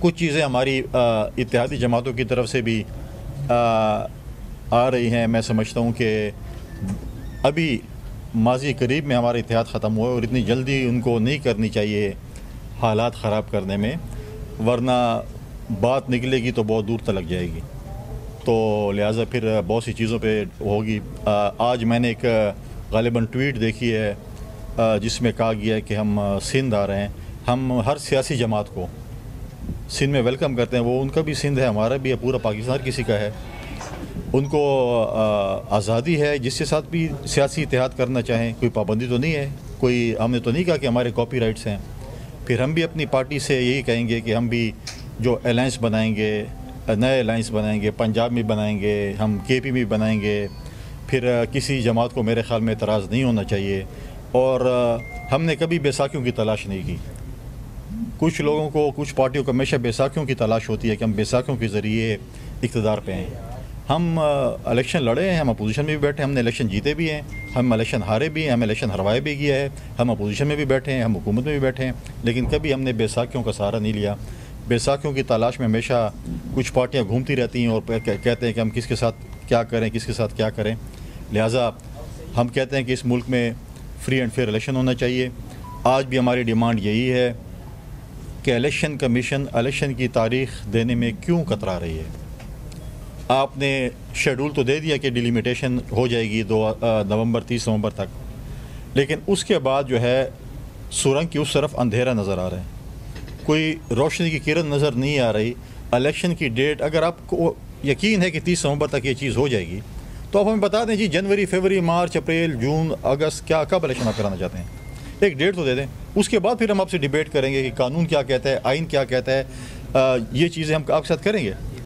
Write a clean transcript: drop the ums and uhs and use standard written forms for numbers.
कुछ चीज़ें हमारी इत्तेहादी जमातों की तरफ से भी आ रही हैं। मैं समझता हूँ कि अभी माजी करीब में हमारा इत्तेहाद ख़त्म हुआ और इतनी जल्दी उनको नहीं करनी चाहिए हालात ख़राब करने में, वरना बात निकलेगी तो बहुत दूर तक लग जाएगी। तो लिहाजा फिर बहुत सी चीज़ों पे होगी। आज मैंने एक ग़ालिबन ट्वीट देखी है जिसमें कहा गया है कि हम सिंध आ रहे हैं। हम हर सियासी जमात को सिंध में वेलकम करते हैं। वो उनका भी सिंध है, हमारा भी है, पूरा पाकिस्तान किसी का है। उनको आज़ादी है जिसके साथ भी सियासी इत्तेहाद करना चाहें, कोई पाबंदी तो नहीं है, कोई हमने तो नहीं कहा कि हमारे कॉपी राइट्स हैं। फिर हम भी अपनी पार्टी से यही कहेंगे कि हम भी जो अलायंस बनाएंगे, नए अलायंस बनाएंगे, पंजाब में बनाएंगे, हम केपी में बनाएंगे। फिर किसी जमात को मेरे ख़्याल में एतराज़ नहीं होना चाहिए। और हमने कभी बैसाखियों की तलाश नहीं की। कुछ लोगों को, कुछ पार्टियों को हमेशा बैसाखियों की तलाश होती है कि हम बैसाखियों के ज़रिए इक़्तिदार पे हैं। हम इलेक्शन लड़े हैं, हम अपोजिशन में भी बैठे हैं, हमने इलेक्शन जीते भी हैं, हम इलेक्शन हारे भी हैं, हम इलेक्शन हरवाए भी किया है, हम अपोजिशन में भी बैठे हैं, हम हुकूमत में भी बैठे हैं, लेकिन कभी हमने बैसाखियों का सहारा नहीं लिया। बैसाखियों की तलाश में हमेशा कुछ पार्टियाँ घूमती रहती हैं और कहते हैं कि हम किसके साथ क्या करें, किसके साथ क्या करें। लिहाजा हम कहते हैं कि इस मुल्क में फ्री एंड फेयर इलेक्शन होना चाहिए। आज भी हमारी डिमांड यही है कि इलेक्शन कमीशन इलेक्शन की तारीख़ देने में क्यों कतरा रही है। आपने शेड्यूल तो दे दिया कि डिलिमिटेशन हो जाएगी 2 नवंबर 30 नवंबर तक, लेकिन उसके बाद जो है सुरंग की उस तरफ अंधेरा नज़र आ रहा है, कोई रोशनी की किरण नज़र नहीं आ रही। इलेक्शन की डेट अगर आपको यकीन है कि 30 नवंबर तक ये चीज़ हो जाएगी तो आप हमें बता दें जी, जनवरी, फरवरी, मार्च, अप्रैल, जून, अगस्त, क्या कब इलेक्शन आप कराना चाहते हैं, एक डेट तो दे दें। उसके बाद फिर हम आपसे डिबेट करेंगे कि कानून क्या कहता है, आइन क्या कहता है, ये चीज़ें हम आपके साथ करेंगे।